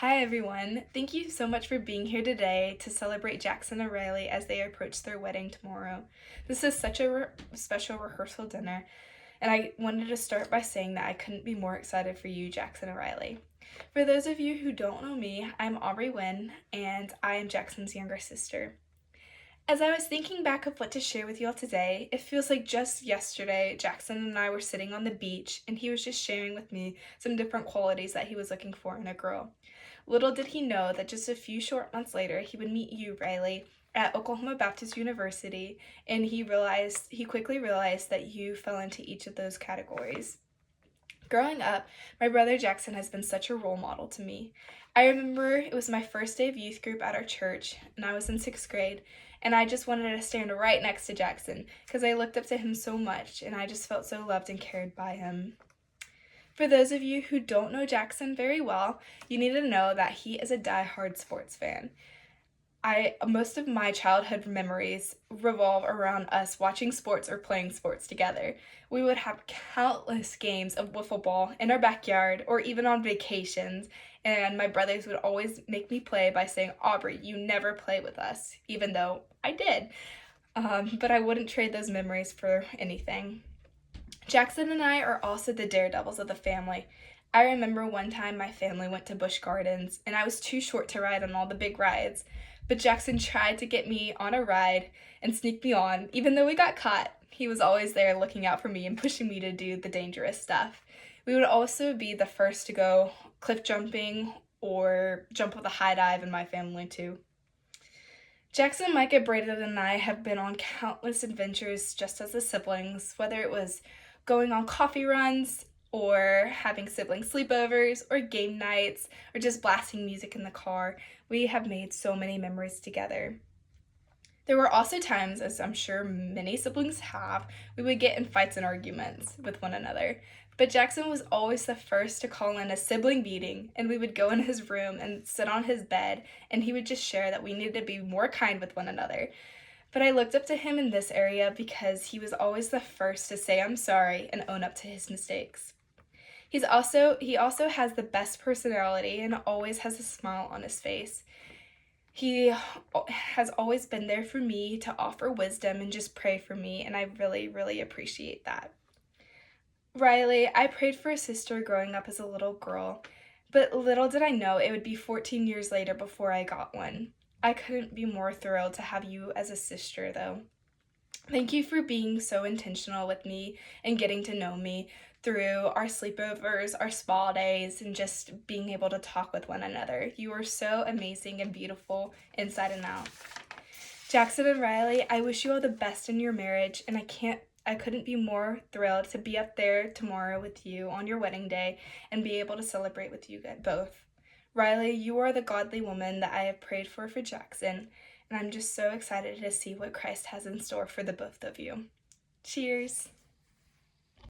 Hi everyone. Thank you so much for being here today to celebrate Jackson and Riley as they approach their wedding tomorrow. This is such a special rehearsal dinner, and I wanted to start by saying that I couldn't be more excited for you, Jackson and Riley. For those of you who don't know me, I'm Aubrey Wynn, and I am Jackson's younger sister. As I was thinking back of what to share with y'all today, it feels like just yesterday Jackson and I were sitting on the beach and he was just sharing with me some different qualities that he was looking for in a girl. Little did he know that just a few short months later he would meet you, Riley, at Oklahoma Baptist University, and he quickly realized that you fell into each of those categories. Growing up, my brother Jackson has been such a role model to me. I remember it was my first day of youth group at our church, and I was in sixth grade, and I just wanted to stand right next to Jackson because I looked up to him so much, and I just felt so loved and cared by him. For those of you who don't know Jackson very well, you need to know that he is a die-hard sports fan. Most of my childhood memories revolve around us watching sports or playing sports together. We would have countless games of wiffle ball in our backyard or even on vacations, and my brothers would always make me play by saying, "Aubrey, you never play with us," even though I did. But I wouldn't trade those memories for anything. Jackson and I are also the daredevils of the family. I remember one time my family went to Busch Gardens and I was too short to ride on all the big rides, but Jackson tried to get me on a ride and sneak me on. Even though we got caught, he was always there looking out for me and pushing me to do the dangerous stuff. We would also be the first to go cliff jumping or jump with a high dive in my family too. Jackson, Micah, Braden, and I have been on countless adventures just as the siblings, whether it was going on coffee runs or having sibling sleepovers or game nights or just blasting music in the car. We have made so many memories together. There were also times, as I'm sure many siblings have, we would get in fights and arguments with one another. But Jackson was always the first to call in a sibling meeting, and we would go in his room and sit on his bed, and he would just share that we needed to be more kind with one another. But I looked up to him in this area because he was always the first to say I'm sorry and own up to his mistakes. He also has the best personality and always has a smile on his face. He has always been there for me to offer wisdom and just pray for me, and I really, really appreciate that. Riley, I prayed for a sister growing up as a little girl, but little did I know it would be 14 years later before I got one. I couldn't be more thrilled to have you as a sister, though. Thank you for being so intentional with me and getting to know me through our sleepovers, our spa days, and just being able to talk with one another. You are so amazing and beautiful inside and out. Jackson and Riley, I wish you all the best in your marriage, and I couldn't be more thrilled to be up there tomorrow with you on your wedding day and be able to celebrate with you both. Riley, you are the godly woman that I have prayed for Jackson, and I'm just so excited to see what Christ has in store for the both of you. Cheers!